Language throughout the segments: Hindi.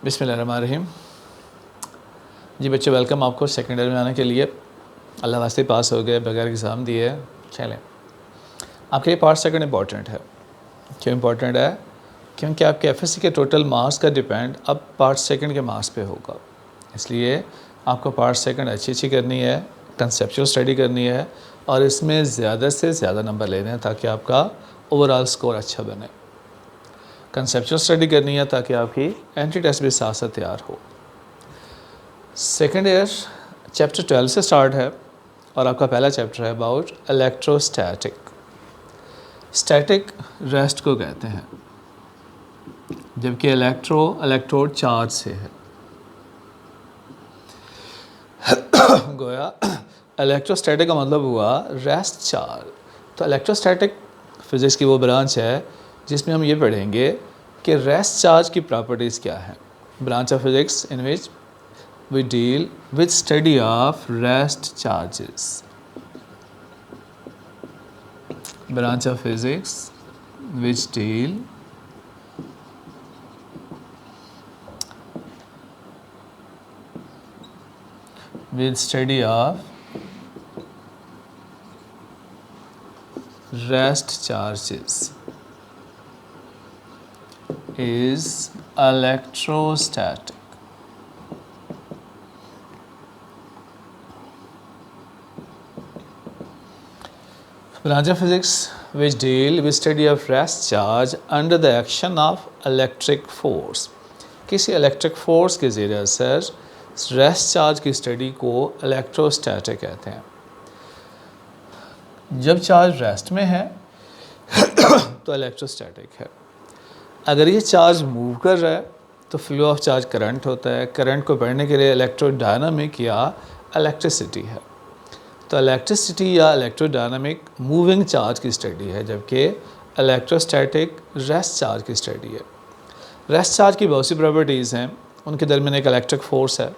बिस्मिल्लाहिर्रहमानिर्रहीम। जी बच्चों, वेलकम आपको सेकेंड ईयर में आने के लिए। अल्लाह वास्ते पास हो गए, बगैर एग्ज़ाम दिए। चलें, आपके लिए पार्ट सेकंड इम्पॉर्टेंट है। क्यों इम्पॉर्टेंट है? क्योंकि आपके एफएससी के टोटल मार्क्स का डिपेंड अब पार्ट सेकंड के मार्क्स पे होगा। इसलिए आपको पार्ट सेकंड अच्छी करनी है, कंसेप्चुअल स्टडी करनी है और इसमें ज़्यादा से ज़्यादा नंबर लेने हैं ताकि आपका ओवरऑल स्कोर अच्छा बने। कंसेप्चुअल स्टडी करनी है ताकि आपकी एंट्री टेस्ट भी साथ साथ तैयार हो। सेकेंड ईयर चैप्टर 12 से स्टार्ट है और आपका पहला चैप्टर है अबाउट इलेक्ट्रोस्टैटिक। स्टैटिक रेस्ट को कहते हैं, जबकि इलेक्ट्रोड चार्ज से है। गोया इलेक्ट्रोस्टैटिक का मतलब हुआ रेस्ट चार्ज। तो इलेक्ट्रोस्टैटिक फिज़िक्स की वो ब्रांच है जिसमें हम ये पढ़ेंगे कि रेस्ट चार्ज की प्रॉपर्टीज़ क्या है। Branch of physics in which we deal with study of rest charges. Branch of physics which deal with study of rest charges is electrostatic. Branch of physics which deal with study of rest charge under the action of electric force. किसी इलेक्ट्रिक फोर्स के ज़रिए असर रेस्ट चार्ज की स्टडी को इलेक्ट्रोस्टैटिक कहते हैं। जब चार्ज रेस्ट में है तो इलेक्ट्रोस्टैटिक है। अगर ये चार्ज मूव कर रहा है तो फ्लो ऑफ चार्ज करंट होता है। करंट को पढ़ने के लिए इलेक्ट्रोडायनामिक या इलेक्ट्रिसिटी है। तो इलेक्ट्रिसिटी या इलेक्ट्रोडायनामिक मूविंग चार्ज की स्टडी है, जबकि इलेक्ट्रोस्टैटिक रेस्ट चार्ज की स्टडी है। रेस्ट चार्ज की बहुत सी प्रॉपर्टीज़ हैं, उनके दरमियान एक इलेक्ट्रिक फोर्स है।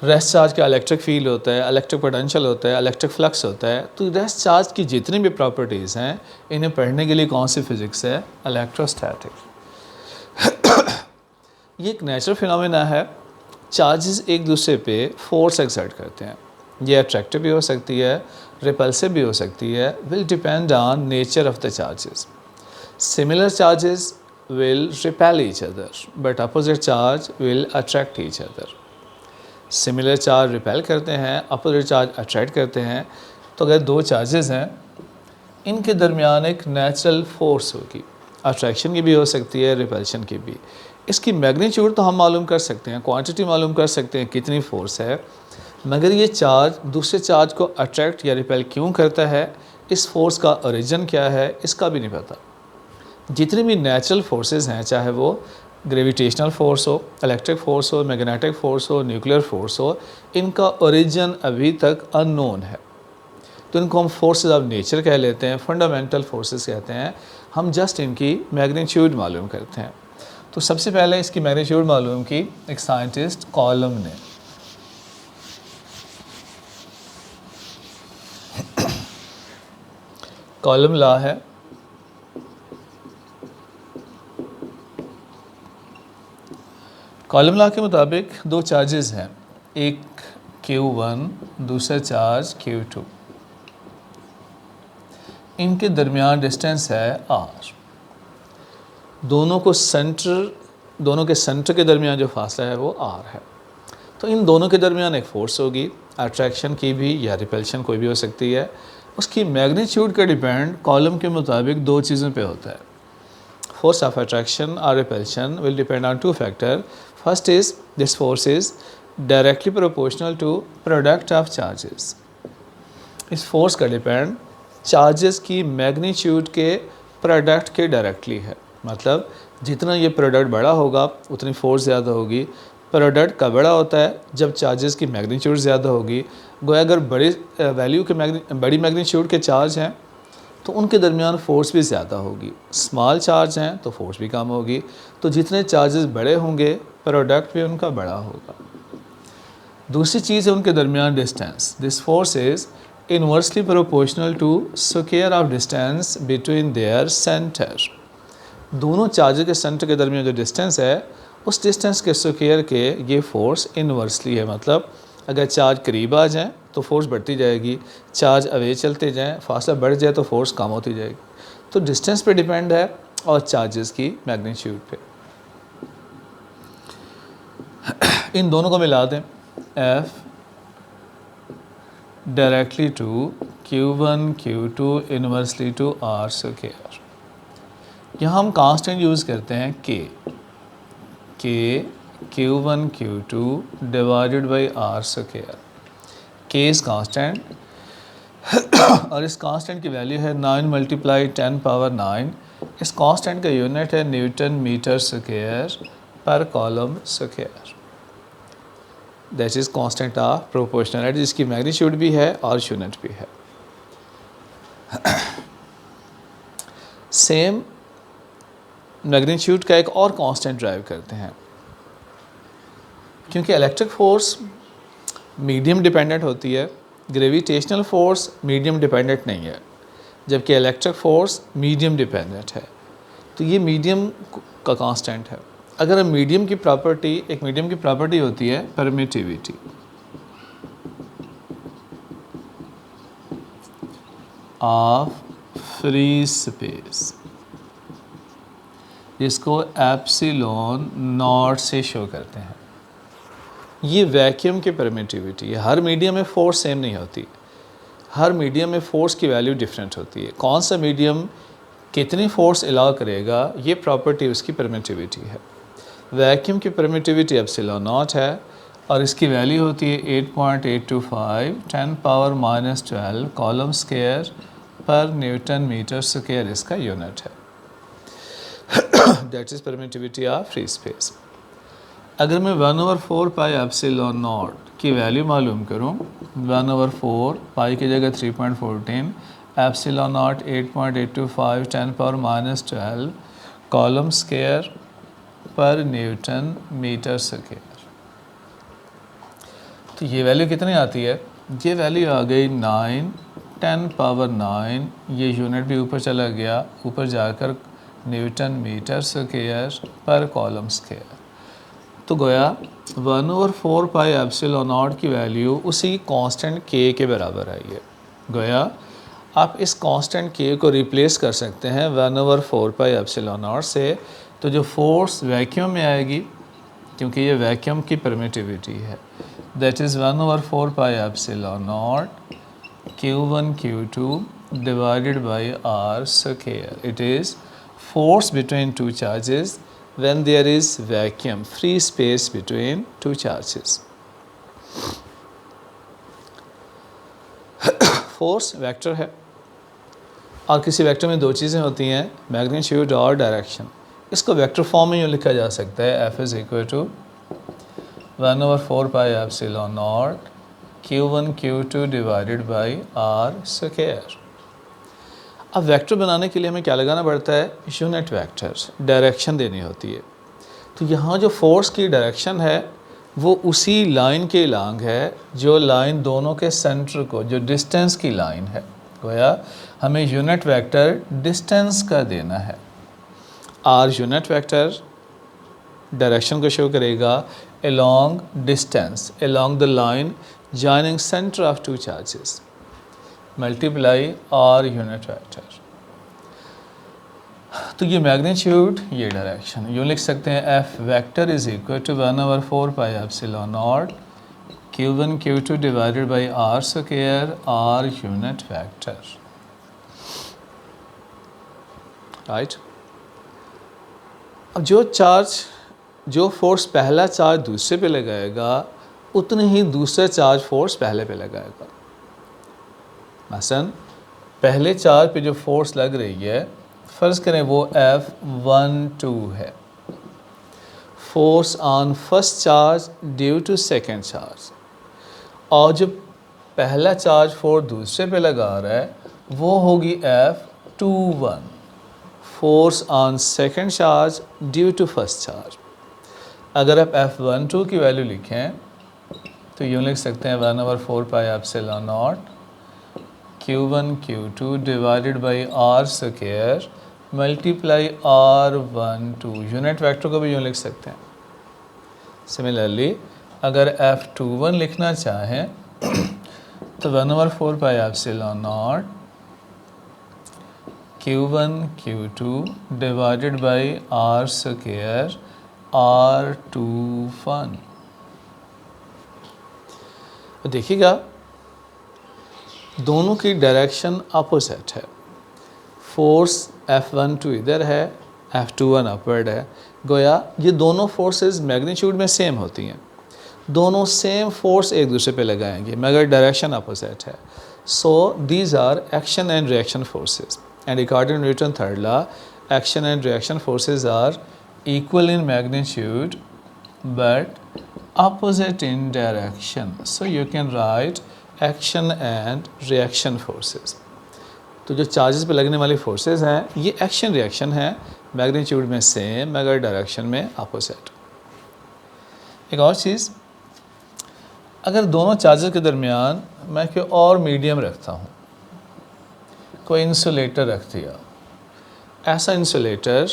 रेस्ट चार्ज का इलेक्ट्रिक फील्ड होता है, इलेक्ट्रिक पोटेंशियल होता है, इलेक्ट्रिक फ्लक्स होता है। तो रेस्ट चार्ज की जितनी भी प्रॉपर्टीज़ हैं, इन्हें पढ़ने के लिए कौन सी फिज़िक्स है? इलेक्ट्रोस्टैटिक। ये एक नेचुरल फिनोमेना है। चार्जेस एक दूसरे पे फोर्स एक्सर्ट करते हैं। ये अट्रैक्टिव भी हो सकती है, रिपल्सिव भी हो सकती है, will depend on nature of the charges. Similar charges will repel each other but opposite charge will attract each other. Similar charge repel करते हैं, अपोजिट चार्ज अट्रैक्ट करते हैं। तो अगर दो चार्जेस हैं, इनके दरमियान एक नेचुरल फोर्स होगी, अट्रैक्शन की भी हो सकती है, रिपल्शन की भी। इसकी मैग्नीट्यूड तो हम मालूम कर सकते हैं, क्वांटिटी मालूम कर सकते हैं कितनी फोर्स है, मगर ये चार्ज दूसरे चार्ज को अट्रैक्ट या रिपेल क्यों करता है, इस फोर्स का ओरिजिन क्या है, इसका भी नहीं पता। जितनी भी नेचुरल फोर्सेस हैं, चाहे वो ग्रेविटेशनल फोर्स हो, इलेक्ट्रिक फोर्स हो, मैग्नेटिक फोर्स हो, न्यूक्लियर फोर्स हो, इनका ओरिजिन अभी तक अननोन है। तो इनको हम फोर्सेस ऑफ नेचर कह लेते हैं, फंडामेंटल फोर्सेस कहते हैं। हम जस्ट इनकी मैग्नीट्यूड मालूम करते हैं। तो सबसे पहले इसकी मैग्नीट्यूड मालूम की एक साइंटिस्ट कॉलम ने। कॉलम लॉ है। कॉलम लॉ के मुताबिक दो चार्जेस हैं, एक Q1, दूसरा चार्ज Q2। इनके दरमियान डिस्टेंस है R। दोनों के सेंटर के दरमियान जो फासला है वो R है। तो इन दोनों के दरमियान एक फ़ोर्स होगी, अट्रैक्शन की भी या रिपल्शन कोई भी हो सकती है। उसकी मैग्नीट्यूड का डिपेंड कॉलम के मुताबिक दो चीज़ों पे होता है। फोर्स ऑफ अट्रैक्शन और repulsion will depend on two factor. First is this force is directly proportional to product of charges. इस फोर्स का डिपेंड चार्जेस की मैग्नीट्यूड के प्रोडक्ट के डायरेक्टली है। मतलब जितना ये प्रोडक्ट बड़ा होगा उतनी फोर्स ज़्यादा होगी। प्रोडक्ट का बड़ा होता है जब चार्जेस की मैग्नीट्यूड ज़्यादा होगी। गोया अगर बड़ी मैग्नीट्यूड के चार्ज हैं तो उनके दरमियान फ़ोर्स भी ज़्यादा होगी। स्मॉल चार्ज हैं तो फोर्स भी कम होगी। तो जितने चार्जेस बड़े होंगे प्रोडक्ट भी उनका बड़ा होगा। दूसरी चीज़ है उनके दरमियान distance. This force is inversely proportional to square of distance between their centre. दोनों चार्ज के सेंटर के दरमियान जो डिस्टेंस है उस डिस्टेंस के स्क्वायर के ये फोर्स इनवर्सली है। मतलब अगर चार्ज करीब आ जाए तो फोर्स बढ़ती जाएगी, चार्ज अवे चलते जाएं, फासला बढ़ जाए तो फोर्स कम होती जाएगी। तो डिस्टेंस पे डिपेंड है और चार्जेस की मैग्नीट्यूड पे। इन दोनों को मिला दें, F directly to Q1 Q2 inversely to R square. यहाँ हम कांस्टेंट यूज़ करते हैं K Q1 Q2 divided by R square. K is constant और इस कांस्टेंट की वैल्यू है 9 मल्टीप्लाई 10 पावर 9। इस कांस्टेंट का यूनिट है न्यूटन मीटर स्क्वायर पर column square. That is constant of proportionality, जिसकी मैग्नीट्यूड भी है और यूनिट भी है। सेम मैग्नीट्यूड का एक और कांस्टेंट ड्राइव करते हैं। क्योंकि इलेक्ट्रिक फोर्स मीडियम डिपेंडेंट होती है, ग्रेविटेशनल फोर्स मीडियम डिपेंडेंट नहीं है, जबकि इलेक्ट्रिक फोर्स मीडियम डिपेंडेंट है। तो ये मीडियम का कांस्टेंट है। अगर हम मीडियम की प्रॉपर्टी, एक मीडियम की प्रॉपर्टी होती है परमिटिविटी। ऑफ फ्री स्पेस, जिसको एप्सिलॉन नॉट से शो करते हैं। ये वैक्यूम की परमिटिविटी है। हर मीडियम में फोर्स सेम नहीं होती, हर मीडियम में फोर्स की वैल्यू डिफरेंट होती है। कौन सा मीडियम कितनी फोर्स अलाउ करेगा, ये प्रॉपर्टी उसकी परमिटिविटी है। वैक्यूम की परमिटिविटी एप्सिलॉन नॉट है और इसकी वैल्यू होती है 8.825 10 पावर -12 कॉलम स्क्वायर पर न्यूटन मीटर स्क्वायर, इसका यूनिट है। That is permittivity of free space. अगर मैं 1/4 पाई एप्सिलॉन नॉट की वैल्यू मालूम करूं, 1/4 पाई की जगह 3.14 epsilon not 8.825 10 power -12 column square पर न्यूटन मीटर स्क्वायर। तो ये वैल्यू कितनी आती है? ये वैल्यू आ गई 9 10 पावर 9। ये यूनिट भी ऊपर चला गया, ऊपर जाकर न्यूटन मीटर स्क्वायर पर कॉलम स्क्वायर। तो गोया 1/4 पाई एप्सिलॉन नॉट की वैल्यू उसी कांस्टेंट K के बराबर आई है। गोया आप इस कांस्टेंट K को रिप्लेस कर सकते हैं 1/4 पाई एप्सिलॉन नॉट से, तो जो फोर्स वैक्यूम में आएगी, क्योंकि ये वैक्यूम की परमिटिविटी है, that is 1/4 pi epsilon not Q1 Q2 divided by R square. It is force between two charges when there is vacuum, free space between two charges. Force vector है और किसी वेक्टर में दो चीज़ें होती हैं, मैग्नीट्यूड और डायरेक्शन। इसको वेक्टर फॉर्म में यूँ लिखा जा सकता है, F is equal to 1/4 pi epsilon not Q1 Q2 divided by R square. अब वेक्टर बनाने के लिए हमें क्या लगाना पड़ता है? यूनिट वेक्टर, डायरेक्शन देनी होती है। तो यहाँ जो फोर्स की डायरेक्शन है वो उसी लाइन के लॉन्ग है जो लाइन दोनों के सेंटर को, जो डिस्टेंस की लाइन है। गोया हमें यूनिट वेक्टर डिस्टेंस का देना है। आर यूनिट वेक्टर डायरेक्शन को शो करेगा along distance, along the line joining centre of two charges, multiply r unit vector. तो ये मैग्नीट्यूड, ये डायरेक्शन, यूँ लिख सकते हैं F vector is equal to 1/4 pi epsilon not Q1 Q2 divided by r square, r unit vector. Right. अब जो फोर्स पहला चार्ज दूसरे पे लगाएगा उतनी ही दूसरा चार्ज फोर्स पहले पे लगाएगा। मसलन पहले चार्ज पे जो फोर्स लग रही है, फ़र्ज़ करें वो F12 है, force on first charge due to second charge, और जो पहला चार्ज फोर्स दूसरे पे लगा रहा है वो होगी F21, force on second charge due to first charge. अगर आप F12 की वैल्यू लिखें तो यूँ लिख सकते हैं 1/4 pi epsilon not Q1 Q2 divided by R square multiply R12, unit vector को भी यूँ लिख सकते हैं। सिमिलरली अगर F21 लिखना चाहें तो 1/4 pi epsilon not Q1 Q2 divided by R square R21। देखिएगा दोनों की डायरेक्शन अपोजिट है। फोर्स F12 इधर है, F21 अपवर्ड है। गोया ये दोनों फोर्सेस मैग्नीट्यूड में सेम होती हैं, दोनों सेम फोर्स एक दूसरे पे लगाएंगे मगर डायरेक्शन अपोजिट है। So these are action and reaction forces and according to Newton third law action and reaction forces are equal in magnitude but opposite in direction. So you can write action and reaction forces. तो जो चार्जेस पे लगने वाली फोर्सेस हैं ये एक्शन रिएक्शन है, मैग्नीट्यूड में सेम मगर डायरेक्शन में अपोजिट। एक और चीज़, अगर दोनों चार्जेस के दरमियान मैं कोई और मीडियम रखता हूँ, कोई इंसुलेटर रख दिया, ऐसा इंसुलेटर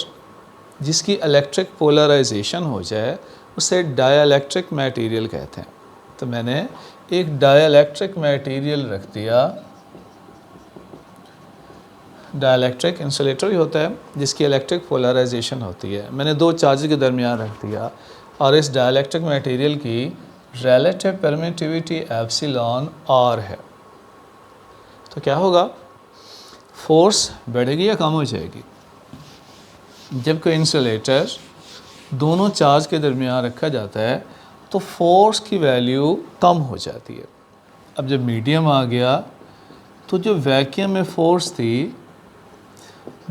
जिसकी इलेक्ट्रिक पोलराइजेशन हो जाए उसे डाइलेक्ट्रिक मटेरियल कहते हैं। तो मैंने एक डाइलेक्ट्रिक मटेरियल रख दिया, डाइलेक्ट्रिक इंसुलेटर ही होता है जिसकी इलेक्ट्रिक पोलराइजेशन होती है। मैंने दो चार्जेस के दरमियान रख दिया और इस डाइलेक्ट्रिक मटेरियल की रिलेटिव परमिटिविटी एप्सिलॉन आर है। तो क्या होगा, फोर्स बढ़ेगी या कम हो जाएगी? जब कोई इंसुलेटर दोनों चार्ज के दरमियान रखा जाता है तो फोर्स की वैल्यू कम हो जाती है। अब जब मीडियम आ गया तो जो वैक्यूम में फोर्स थी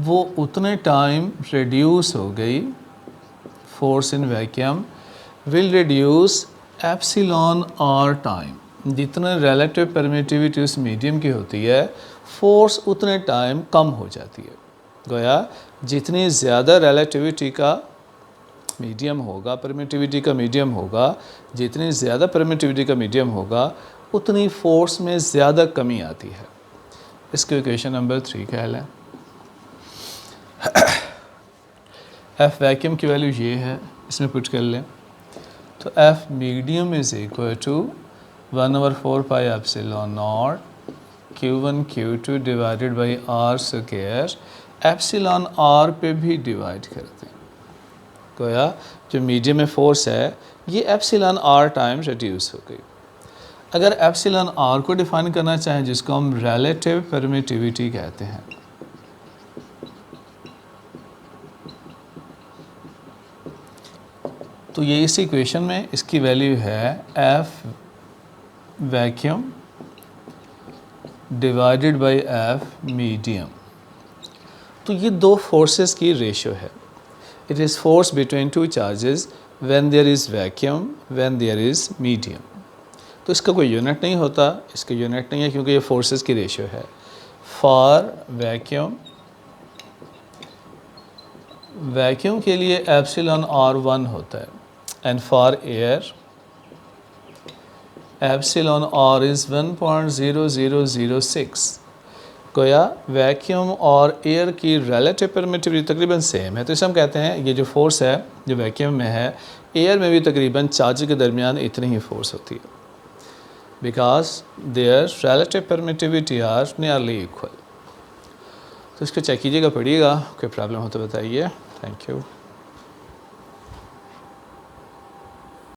वो उतने टाइम रिड्यूस हो गई। Force in vacuum will reduce epsilon r time. जितने रिलेटिव परमिटिविटी उस मीडियम की होती है फोर्स उतने टाइम कम हो जाती है। गोया जितनी ज़्यादा रिलेटिविटी का मीडियम होगा, परमिटिविटी का मीडियम होगा, जितनी ज़्यादा परमिटिविटी का मीडियम होगा उतनी फोर्स में ज़्यादा कमी आती है। इसको इक्वेशन नंबर 3 कह लें। एफ वैक्यूम की वैल्यू ये है, इसमें पुट कर लें तो F medium is equal to 1/4 pi epsilon not Q1 Q2 divided by r square. Epsilon r पे भी डिवाइड करते हैं। गोया जो मीडियम में फोर्स है ये एप्सिलॉन आर टाइम रिड्यूस हो गई। अगर एप्सिलॉन आर को डिफाइन करना चाहें जिसको हम रिलेटिव परमिटिविटी कहते हैं, तो ये इस इक्वेशन में इसकी वैल्यू है F vacuum divided by F medium. तो ये दो फोर्सेस की रेशियो है। It is force between two charges when there is vacuum, when there is medium. तो इसका कोई यूनिट नहीं होता, इसका यूनिट नहीं है क्योंकि ये फोर्सेस की रेशियो है। फॉर वैक्यूम के लिए एप्सिलॉन R1 होता है and for air epsilon R is 1.0006। गोया वैक्यूम और एयर की रिलेटिव परमिटिविटी तकरीबन सेम है। तो इसे हम कहते हैं ये जो फोर्स है जो वैक्यूम में है, एयर में भी तकरीबन चार्ज के दरमियान इतनी ही फोर्स होती है because their relative permittivity are nearly equal. तो इसको चेक कीजिएगा, पढ़िएगा, कोई प्रॉब्लम हो तो बताइए। Thank you.